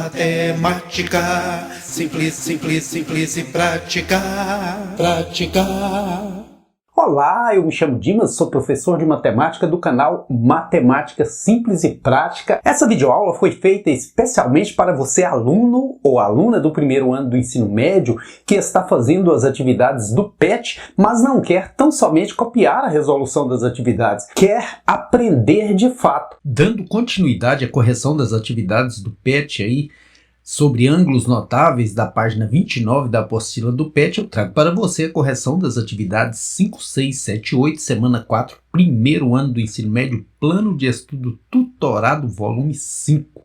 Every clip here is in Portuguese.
Matemática, simples, simples, simples e prática. Olá, eu me chamo Dimas, sou professor de matemática do canal Matemática Simples e Prática. Essa videoaula foi feita especialmente para você, aluno ou aluna do primeiro ano do ensino médio, que está fazendo as atividades do PET, mas não quer tão somente copiar a resolução das atividades, quer aprender de fato. Dando continuidade à correção das atividades do PET aí, sobre ângulos notáveis da página 29 da apostila do PET, eu trago para você a correção das atividades 5, 6, 7 e 8, semana 4, primeiro ano do ensino médio, plano de estudo tutorado, volume 5.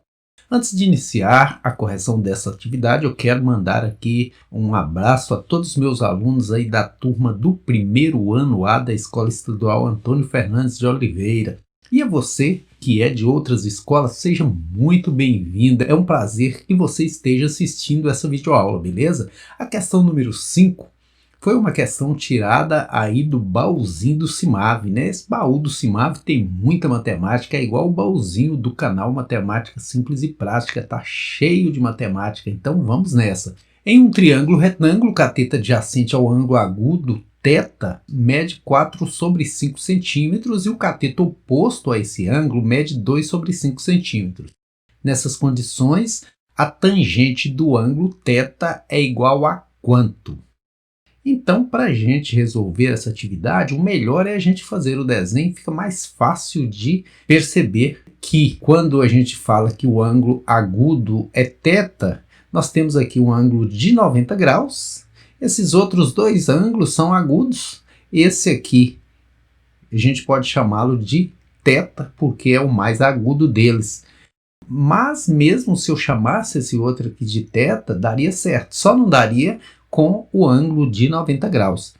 Antes de iniciar a correção dessa atividade, eu quero mandar aqui um abraço a todos os meus alunos aí da turma do primeiro ano A da Escola Estadual Antônio Fernandes de Oliveira. E a você que é de outras escolas, seja muito bem-vinda. É um prazer que você esteja assistindo essa videoaula, beleza? A questão número 5 foi uma questão tirada aí do baúzinho do CIMAV, né? Esse baú do CIMAV tem muita matemática, é igual o baúzinho do canal Matemática Simples e Prática, tá cheio de matemática, então vamos nessa. Em um triângulo retângulo, cateto adjacente ao ângulo agudo, θ, mede 4 sobre 5 centímetros e o cateto oposto a esse ângulo mede 2 sobre 5 centímetros. Nessas condições, a tangente do ângulo θ é igual a quanto? Então, para a gente resolver essa atividade, o melhor é a gente fazer o desenho, fica mais fácil de perceber que quando a gente fala que o ângulo agudo é θ, nós temos aqui um ângulo de 90 graus, esses outros dois ângulos são agudos, esse aqui a gente pode chamá-lo de θ, porque é o mais agudo deles. Mas mesmo se eu chamasse esse outro aqui de θ, daria certo, só não daria com o ângulo de 90 graus.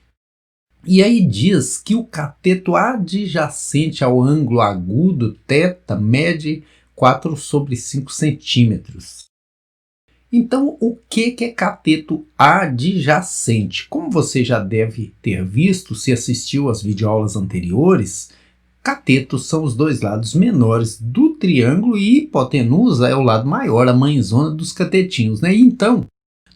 E aí diz que o cateto adjacente ao ângulo agudo θ mede 4 sobre 5 centímetros. Então, o que é cateto adjacente? Como você já deve ter visto, se assistiu às videoaulas anteriores, catetos são os dois lados menores do triângulo e hipotenusa é o lado maior, a mãezona dos catetinhos, né? Então,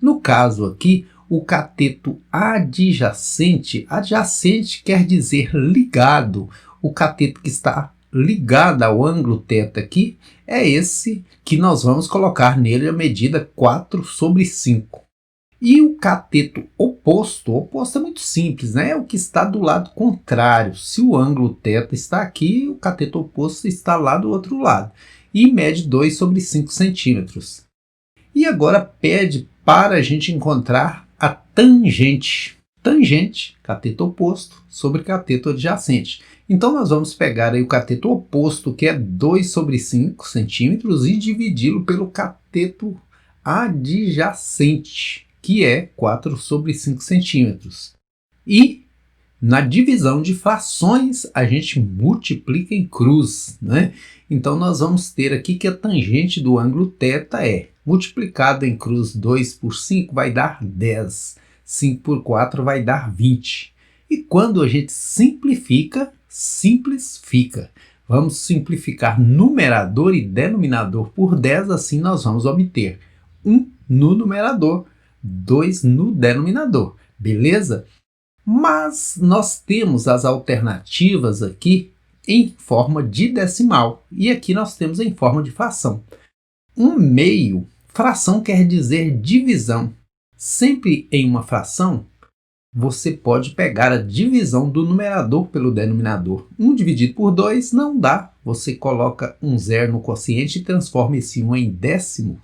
no caso aqui, o cateto adjacente, adjacente quer dizer ligado, o cateto que está ligado ao ângulo θ aqui, é esse que nós vamos colocar nele a medida 4 sobre 5. E o cateto oposto, oposto é muito simples, né? É o que está do lado contrário. Se o ângulo θ está aqui, o cateto oposto está lá do outro lado. E mede 2 sobre 5 centímetros. E agora pede para a gente encontrar a tangente. Tangente, cateto oposto, sobre cateto adjacente. Então, nós vamos pegar aí o cateto oposto, que é 2 sobre 5 centímetros, e dividi-lo pelo cateto adjacente, que é 4 sobre 5 centímetros. E, na divisão de frações, a gente multiplica em cruz, né? Então, nós vamos ter aqui que a tangente do ângulo θ é multiplicado em cruz 2 por 5 vai dar 10. 5 por 4 vai dar 20. E quando a gente simplifica, simples fica. Vamos simplificar numerador e denominador por 10, assim nós vamos obter 1 no numerador, 2 no denominador, beleza? Mas nós temos as alternativas aqui em forma de decimal e aqui nós temos em forma de fração. 1/2, fração quer dizer divisão. Sempre em uma fração, você pode pegar a divisão do numerador pelo denominador. 1 dividido por 2 não dá. Você coloca um zero no quociente e transforma esse 1 em décimos.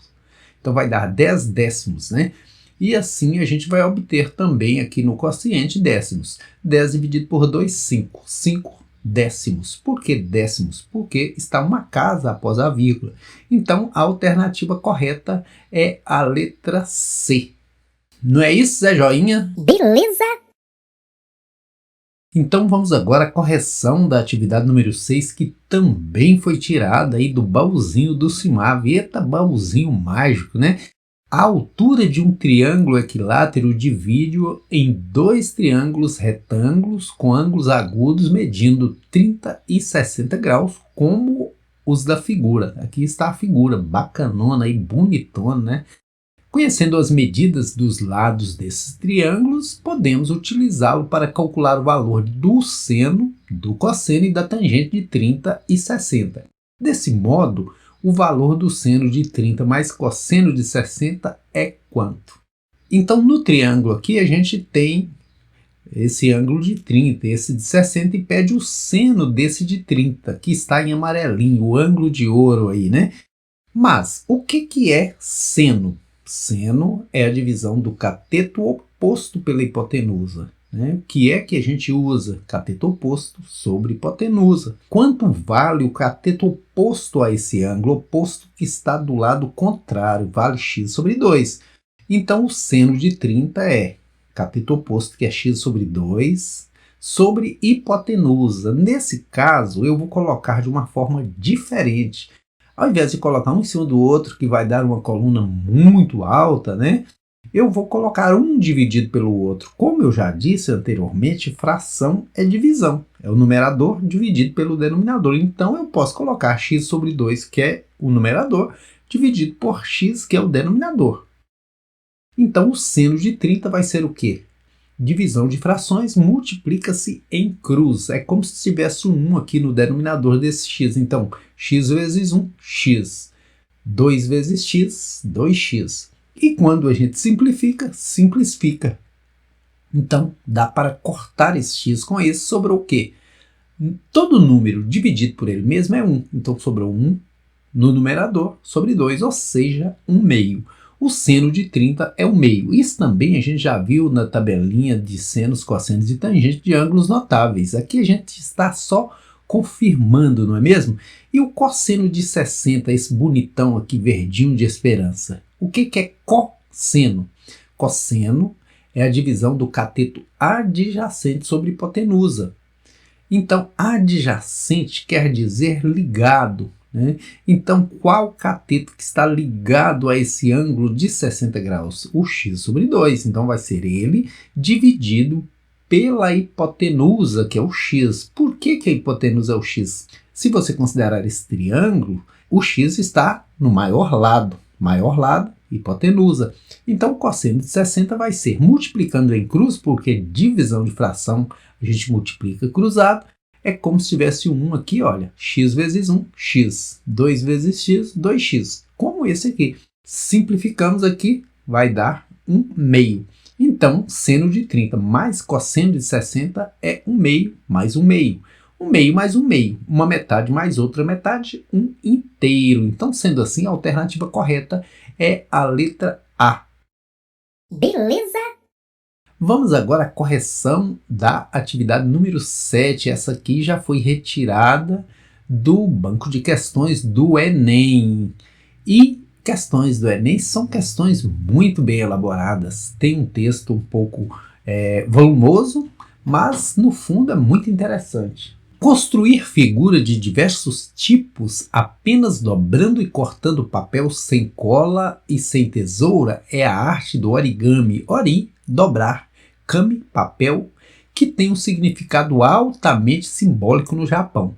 Então vai dar 10 décimos, né? E assim a gente vai obter também aqui no quociente décimos. 10 dividido por 2, 5. 5 décimos. Por que décimos? Porque está uma casa após a vírgula. Então a alternativa correta é a letra C. Não é isso, Zé Joinha? Beleza! Então vamos agora à correção da atividade número 6, que também foi tirada aí do baúzinho do CIMAV. Eita, baúzinho mágico, né? A altura de um triângulo equilátero divide-o em dois triângulos retângulos com ângulos agudos medindo 30 e 60 graus, como os da figura. Aqui está a figura, bacanona e bonitona, né? Conhecendo as medidas dos lados desses triângulos, podemos utilizá-lo para calcular o valor do seno, do cosseno e da tangente de 30 e 60. Desse modo, o valor do seno de 30 mais cosseno de 60 é quanto? Então, no triângulo aqui, a gente tem esse ângulo de 30, esse de 60, e pede o seno desse de 30, que está em amarelinho, o ângulo de ouro aí, né? Mas, o que é seno? Seno é a divisão do cateto oposto pela hipotenusa. Né? O que é que a gente usa? Cateto oposto sobre hipotenusa. Quanto vale o cateto oposto a esse ângulo oposto que está do lado contrário? Vale x sobre 2. Então, o seno de 30 é cateto oposto, que é x sobre 2, sobre hipotenusa. Nesse caso, eu vou colocar de uma forma diferente. Ao invés de colocar um em cima do outro, que vai dar uma coluna muito alta, né? Eu vou colocar um dividido pelo outro. Como eu já disse anteriormente, fração é divisão. É o numerador dividido pelo denominador. Então, eu posso colocar x sobre 2, que é o numerador, dividido por x, que é o denominador. Então, o seno de 30 vai ser o quê? Divisão de frações multiplica-se em cruz. É como se tivesse um 1 aqui no denominador desse x. Então, x vezes 1, x. 2 vezes x, 2x. E quando a gente simplifica, simplifica. Então, dá para cortar esse x com esse. Sobrou o quê? Todo número dividido por ele mesmo é 1. Então, sobrou 1 no numerador sobre 2, ou seja, 1 meio. O seno de 30 é o meio. Isso também a gente já viu na tabelinha de senos, cossenos e tangentes de ângulos notáveis. Aqui a gente está só confirmando, não é mesmo? E o cosseno de 60, esse bonitão aqui, verdinho de esperança. O que é cosseno? Cosseno é a divisão do cateto adjacente sobre hipotenusa. Então, adjacente quer dizer ligado. Né? Então, qual cateto que está ligado a esse ângulo de 60 graus? O x sobre 2. Então, vai ser ele dividido pela hipotenusa, que é o x. Por que a hipotenusa é o x? Se você considerar esse triângulo, o x está no maior lado, hipotenusa. Então, o cosseno de 60 vai ser multiplicando em cruz, porque divisão de fração a gente multiplica cruzado. É como se tivesse um 1 aqui, olha, x vezes 1, x, 2 vezes x, 2x. Como esse aqui. Simplificamos aqui, vai dar 1 meio. Então, seno de 30 mais cosseno de 60 é 1 meio mais 1 meio. 1 meio mais 1 meio. Uma metade mais outra metade, 1 inteiro. Então, sendo assim, a alternativa correta é a letra A. Beleza? Vamos agora à correção da atividade número 7. Essa aqui já foi retirada do banco de questões do Enem. E questões do Enem são questões muito bem elaboradas. Tem um texto um pouco volumoso, mas no fundo é muito interessante. Construir figura de diversos tipos apenas dobrando e cortando papel sem cola e sem tesoura é a arte do origami. Ori, dobrar. Kami, papel, que tem um significado altamente simbólico no Japão.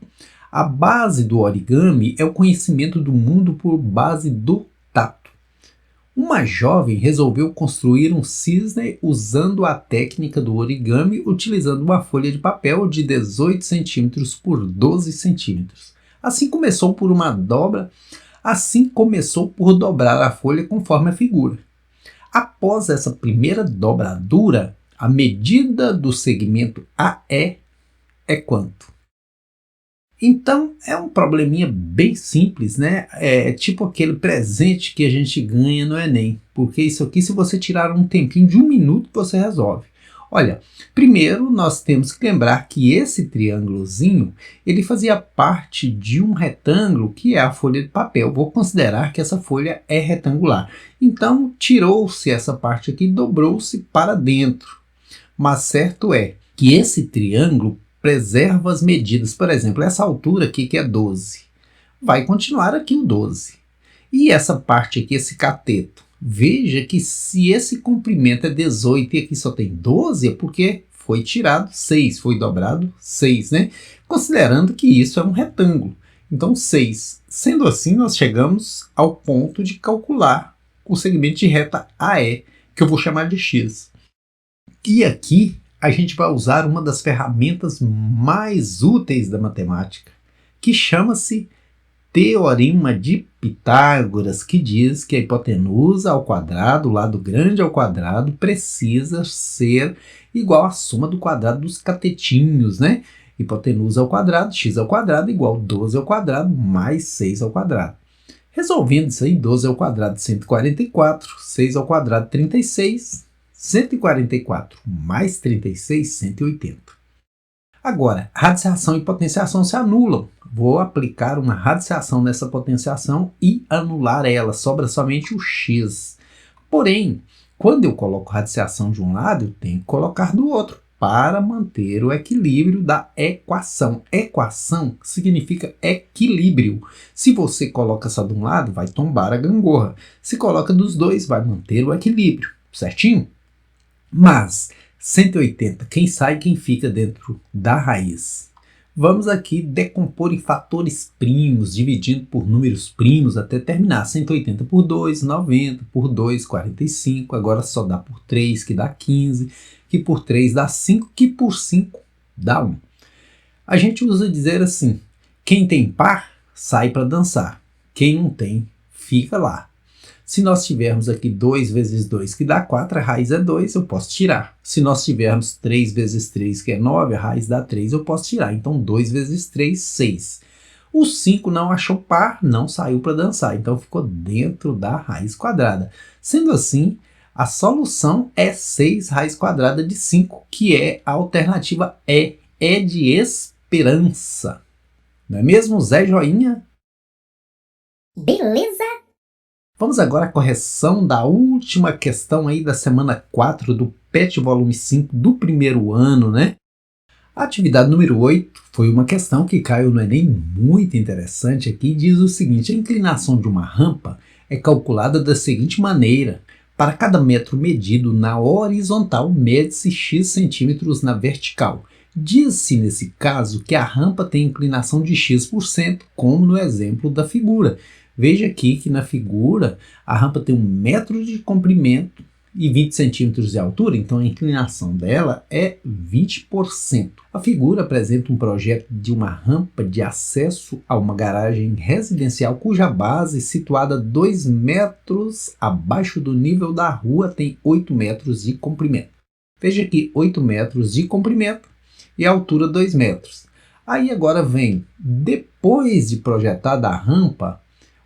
A base do origami é o conhecimento do mundo por base do tato. Uma jovem resolveu construir um cisne usando a técnica do origami, utilizando uma folha de papel de 18 centímetros por 12 centímetros. Assim começou por dobrar a folha conforme a figura. Após essa primeira dobradura, a medida do segmento AE é quanto? Então, é um probleminha bem simples, né? É tipo aquele presente que a gente ganha no Enem. Porque isso aqui, se você tirar um tempinho de 1 minuto, você resolve. Olha, primeiro nós temos que lembrar que esse triângulozinho, ele fazia parte de um retângulo que é a folha de papel. Vou considerar que essa folha é retangular. Então, tirou-se essa parte aqui e dobrou-se para dentro. Mas certo é que esse triângulo preserva as medidas. Por exemplo, essa altura aqui que é 12. Vai continuar aqui o 12. E essa parte aqui, esse cateto. Veja que se esse comprimento é 18 e aqui só tem 12, é porque foi tirado 6, foi dobrado 6, né? Considerando que isso é um retângulo. Então 6. Sendo assim, nós chegamos ao ponto de calcular o segmento de reta AE, que eu vou chamar de x. E aqui a gente vai usar uma das ferramentas mais úteis da matemática, que chama-se Teorema de Pitágoras, que diz que a hipotenusa ao quadrado, lado grande ao quadrado, precisa ser igual à soma do quadrado dos catetinhos, né? Hipotenusa ao quadrado, x ao quadrado, igual 12 ao quadrado, mais 6 ao quadrado. Resolvendo isso aí, 12 ao quadrado, 144, 6 ao quadrado, 36, 144 mais 36, 180. Agora, radiciação e potenciação se anulam. Vou aplicar uma radiciação nessa potenciação e anular ela, sobra somente o x. Porém, quando eu coloco radiciação de um lado, eu tenho que colocar do outro, para manter o equilíbrio da equação. Equação significa equilíbrio. Se você coloca só de um lado, vai tombar a gangorra. Se coloca dos dois, vai manter o equilíbrio, certinho? Mas 180, quem sai, quem fica dentro da raiz? Vamos aqui decompor em fatores primos, dividindo por números primos até terminar. 180 por 2, 90, por 2, 45, agora só dá por 3, que dá 15, que por 3 dá 5, que por 5 dá 1. A gente usa dizer assim, quem tem par, sai para dançar. Quem não tem, fica lá. Se nós tivermos aqui 2 vezes 2, que dá 4, a raiz é 2, eu posso tirar. Se nós tivermos 3 vezes 3, que é 9, a raiz dá 3, eu posso tirar. Então 2 vezes 3, 6. O 5 não achou par, não saiu para dançar, então ficou dentro da raiz quadrada. Sendo assim, a solução é 6 raiz quadrada de 5, que é a alternativa E. É de esperança. Não é mesmo, Zé Joinha? Beleza? Vamos agora à correção da última questão aí da semana 4 do PET volume 5 do primeiro ano, né? A atividade número 8 foi uma questão que caiu no Enem muito interessante aqui, diz o seguinte: a inclinação de uma rampa é calculada da seguinte maneira: para cada metro medido na horizontal, mede-se x centímetros na vertical. Diz-se nesse caso que a rampa tem inclinação de x%, como no exemplo da figura. Veja aqui que na figura a rampa tem 1 metro de comprimento e 20 centímetros de altura, então a inclinação dela é 20%. A figura apresenta um projeto de uma rampa de acesso a uma garagem residencial cuja base, situada 2 metros abaixo do nível da rua, tem 8 metros de comprimento. Veja aqui, 8 metros de comprimento e a altura 2 metros. Aí agora vem, depois de projetada a rampa,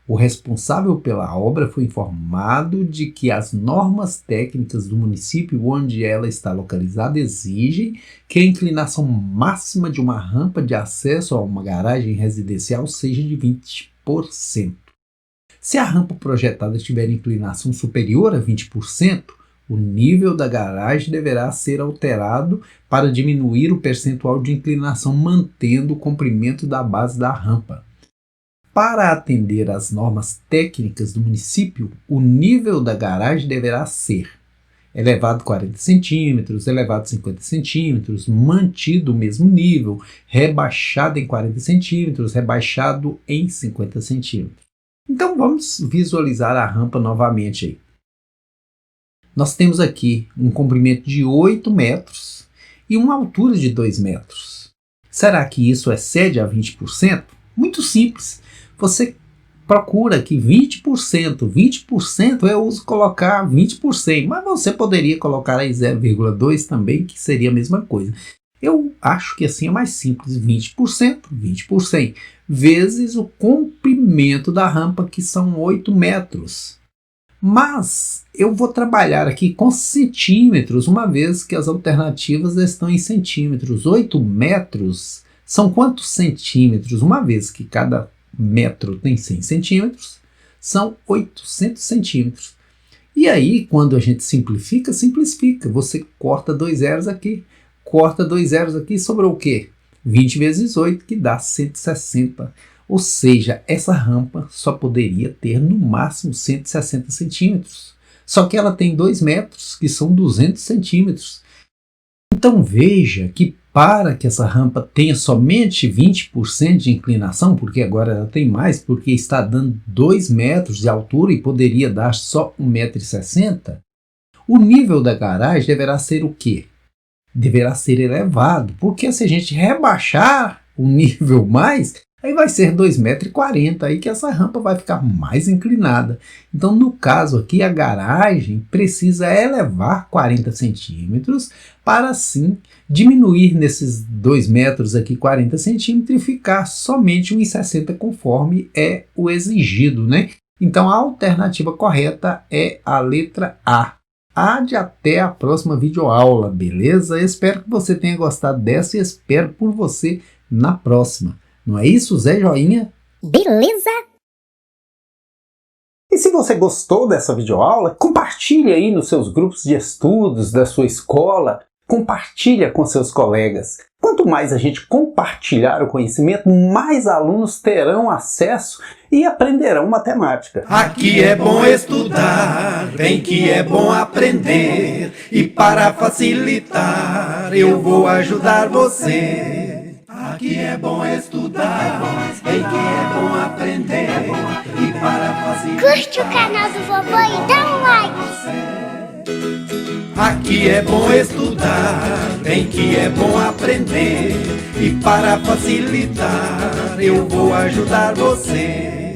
o responsável pela obra foi informado de que as normas técnicas do município onde ela está localizada exigem que a inclinação máxima de uma rampa de acesso a uma garagem residencial seja de 20%. Se a rampa projetada tiver inclinação superior a 20%, o nível da garagem deverá ser alterado para diminuir o percentual de inclinação, mantendo o comprimento da base da rampa. Para atender às normas técnicas do município, o nível da garagem deverá ser elevado 40 centímetros, elevado 50 centímetros, mantido o mesmo nível, rebaixado em 40 centímetros, rebaixado em 50 centímetros. Então vamos visualizar a rampa novamente aí. Nós temos aqui um comprimento de 8 metros e uma altura de 2 metros. Será que isso excede a 20%? Muito simples. Você procura aqui 20%, eu uso colocar 20%, mas você poderia colocar aí 0,2 também, que seria a mesma coisa. Eu acho que assim é mais simples, 20%, vezes o comprimento da rampa, que são 8 metros. Mas eu vou trabalhar aqui com centímetros, uma vez que as alternativas estão em centímetros. 8 metros são quantos centímetros? Uma vez que cada metro tem 100 centímetros, são 800 centímetros. E aí, quando a gente simplifica, você corta 2 zeros aqui, sobrou o quê? 20 vezes 8, que dá 160. Ou seja, essa rampa só poderia ter no máximo 160 centímetros. Só que ela tem 2 metros, que são 200 centímetros. Então veja que para que essa rampa tenha somente 20% de inclinação, porque agora ela tem mais, porque está dando 2 metros de altura e poderia dar só 1,60 m, o nível da garagem deverá ser o quê? Deverá ser elevado, porque se a gente rebaixar o nível mais, aí vai ser 2,40 m, aí que essa rampa vai ficar mais inclinada. Então, no caso aqui, a garagem precisa elevar 40 centímetros para assim diminuir nesses 2 metros aqui 40 centímetros e ficar somente 1,60 m conforme é o exigido, né? Então, a alternativa correta é a letra A. Até a próxima videoaula, beleza? Espero que você tenha gostado dessa e espero por você na próxima. Não é isso, Zé Joinha? Beleza? E se você gostou dessa videoaula, compartilhe aí nos seus grupos de estudos da sua escola, compartilha com seus colegas. Quanto mais a gente compartilhar o conhecimento, mais alunos terão acesso e aprenderão matemática. Aqui é bom estudar, bem que é bom aprender. E para facilitar, eu vou ajudar você. Aqui é bom estudar, bem que é bom aprender. E para facilitar, Curte o canal do vovô e dá um like. aqui é bom estudar, bem que é bom aprender. E para facilitar, eu vou ajudar você.